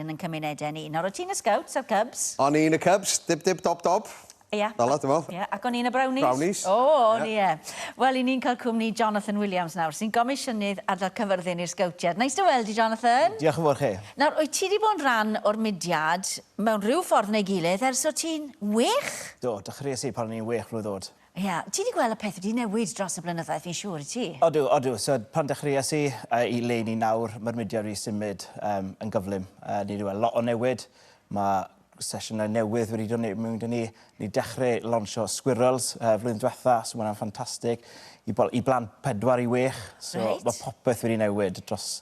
yn cymunedau ni. Nawr, o ti'n y Scouts a'r Cubs? O'n i'n y Cubs, dib, dob. Ia. Dala, dwi'n meddwl. Ia, ac o'n i'n y Brownies? Brownies. O, o'n i, ie. Wel, i ni'n cael cwmni Jonathan Williams nawr, sy'n gomisiynydd adael cyfyrddin i'r Sgowtiad. Neis dy weld i, Jonathan. Diolch yn fawr chi. Nawr, wyt ti wedi bod yn rhan o'r mudiad mewn rhyw ffordd neu gilydd ers o ti'n wych? Do, dechreuais i pan o'n i'n wych flwyddod. Ia, ti wedi gweld y peth wedi newid dros y blynyddoedd, fi'n siŵr i ti? Odw. So pan dechreuais i le ni nawr, mae'r mudiad wedi symud yn gyflym. Ni wedi gweld lot o newid. Mae sesiynau newydd wedi dod mewn i ni. Ni dechrau lansio squirrels flwyddyn diwetha, so mae'n ffantastig. I blant 4 i 6, so mae popeth wedi newid dros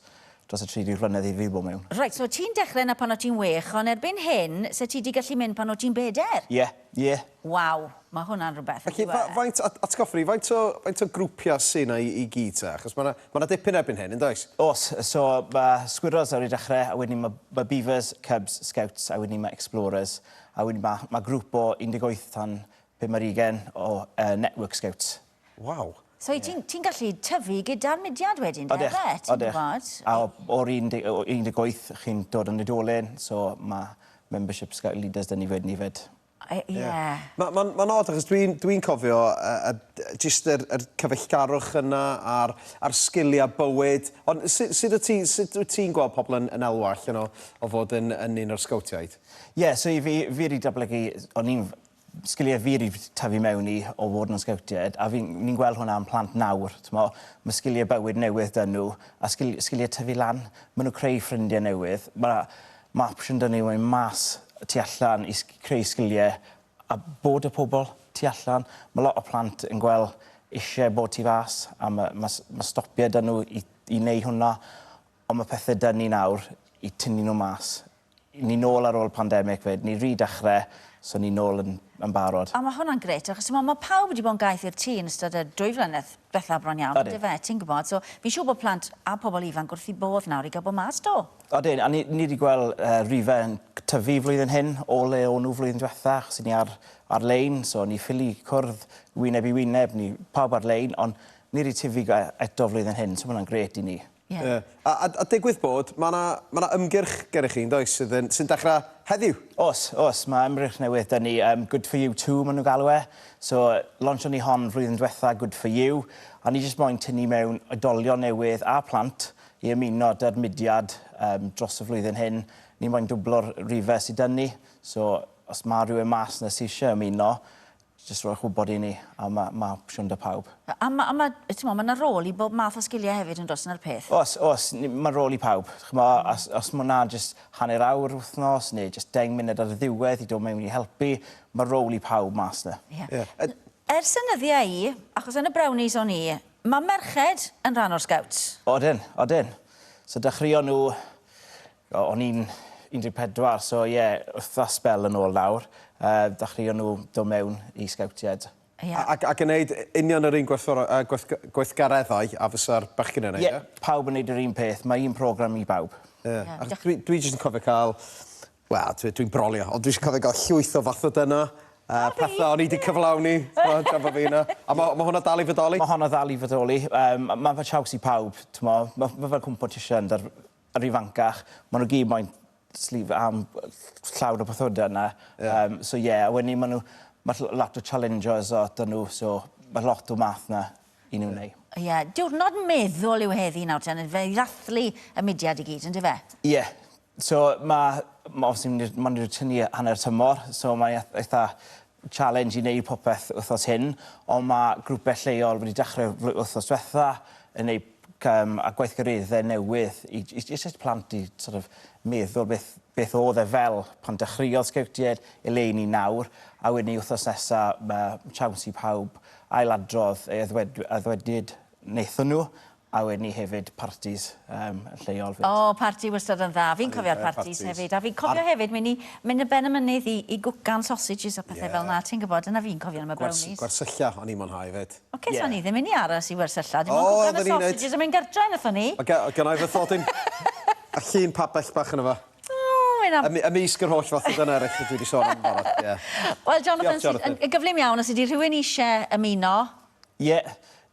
y 30 flynedd i fi bod mewn. Reit, so ti'n dechrau yna pan o ti'n wych, ond erbyn hyn, se ti wedi gallu mynd pan o ti'n 4? Ie. Waw, mae hwnna'n rhywbeth. Faint o grwpiau sy'n i gyd ta? Achos mae'na dipyn erbyn hyn, yn does? Oes, so mae squirrels wedi dechrau, a wedyn mae beavers, cubs, scouts, a wedyn mae explorers, a wedyn mae grŵp o 18 tan 50 o network scouts. Waw. So ti'n gallu tyfu gyda'r mudiad wedyn, de? Ode. A o'r 18 chi'n dod yn oedolyn, so mae membership scout leaders dyn ni fyd ni fyd. Ie. Mae'n odd, achos dwi'n cofio jyst yr cyfeillgarwch yna a'r sgiliau bywyd. Ond sut wyt ti'n gweld pobl yn elwall o fod yn un o'r sgowtiaid? Ie, so fi wedi datblygu, o'n i'n sgiliau fi wedi tyfu mewn i o fod yn sgowtiad, a ni'n gweld hwnna yn plant nawr. Mae sgiliau bywyd newydd dyn nhw, a sgiliau tyfu lan. Maen nhw'n creu ffrindiau newydd. Mae opsiwn dyn nhw yn mas tu allan i creu sgiliau a bod y pobl tu allan. Mae lot o plant yn gweld eisiau bod tu fas, a mae stopiau dyn nhw i wneud hwnna. Ond mae pethau dyn ni nawr i tynnu nhw mas. Ni nôl ar ôl pandemig fyd, ni dechrau, so ni nôl yn barod. A mae hwnna'n greit, achos mae pawb wedi bod yn gaeth i'r tŷ yn ystod y 2 flynedd bethau bron iawn, ti'n gwybod? So fi'n siŵr bod plant a pobl ifanc wrth i bodd nawr i gael bod mas do. Odyn, a ni wedi gweld rhifau yn tyfu flwyddyn hyn, o le o nhw flwyddyn diwetha, achos ni ar-lein, so ni ffili cwrdd wyneb-yn-wyneb, ni pawb ar-lein, ond ni wedi tyfu eto flwyddyn hyn, so mae'n grêt i ni. A digwydd bod, mae ymgyrch gennych chi'n does sy'n dechrau heddiw? Os, mae ymgyrch newydd dyn ni, Good for You 2 maen nhw galw e. So, launcho ni hon flwyddyn diwetha, Good for You, a ni jyst moyn tynnu mewn oedolion newydd a plant i ymuno dy'r mudiad dros y flwyddyn hyn. Ni moyn dwblo'r rhifau sydd dyn ni, so os mae rhywun mas na sydd eisiau ymuno, jyst rhoi'ch wybod i ni, a mae opsiwn dy pawb. A mae'n rôl i bob math o sgiliau hefyd yn dos yna'r peth? Os, mae'n rôl i pawb. Os mae hwnna jyst hanner awr wythnos, neu jyst 10 munud ar y ddiwedd i dod mewn i helpu, mae rôl i pawb mas na. Ers ynyddiau i, achos yn y Brownies o'n i, mae merched yn rhan o'r Scouts? Odyn. So dechreuon nhw, o'n i'n 14, so wrth spel yn ôl nawr. Dechreuon nhw dod mewn i Sgowtiad. Ac yn gwneud union yr un gweithgareddau a fysa'r bachgen yn gwneud, ie? Pawb yn gwneud yr un peth, mae un program i bawb. Dwi jyst yn cofio cael, dwi'n brolio, ond dwi'n cofio cael llwyth o fath o dyna. Pethau o'n i wedi cyflawni, a mae hwnna dal i fodoli? Mae hwnna dal i fodoli. Mae fe chaws i pawb, mae fel competition ar ifancach. Mae nhw gyd moyn slif am llawr o pathoda yna. So a wedyn mae lot o challengers o dyn nhw, so mae lot o math yna i nhw'n neud. Diwrnod meddwl yw heddi nawr ten, fe i ddathlu y mudiad i gyd, yn dy fe? Ie, so mae'n wedi tynnu hanner tymor, so mae'n eitha challenge i wneud popeth wythnos hyn, ond mae grwpau lleol wedi dechrau wythnos diwetha yn neud a gweithgareddau newydd i jyst plant i meddwl beth oedd e fel pan dechreuodd Sgowtiad eleni nawr, a wedyn ni wythnos nesaf mae chaws i pawb ailadrodd ei addwedyd wnaethon nhw, a wedyn ni hefyd partis lleol. Parti wastad yn dda. Fi'n cofio'r partis hefyd, a fi'n cofio hefyd mynd y ben y mynydd i gwcan sausages a pethau fel na, ti'n gwybod, yna fi'n cofio am y Brownies. Gwersylla o'n i'n mwynhau hefyd. Oce, so ni ddim yn i aros i wersylla, dim ond gwcan y sausages a mynd gartra yn ython ni. Gynnau fy thodyn a llun papell bach yn efo. Ymysg yr holl fath o dyna eraill dwi wedi sôn am barod. Wel, Jonathan, yn gyflym iawn, os ydy rhywun eisiau ymuno?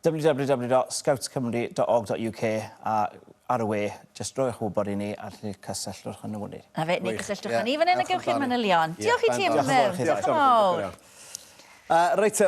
www.scoutscymru.org.uk a ar y we, jyst roi'ch wybod i ni a lle cysylltwch yn y wni. A fe, ni gysylltwch yn ni fan hyn y gewch chi'r manylion. Diolch i ti am y mewn. Diolch yn fawr. Reit,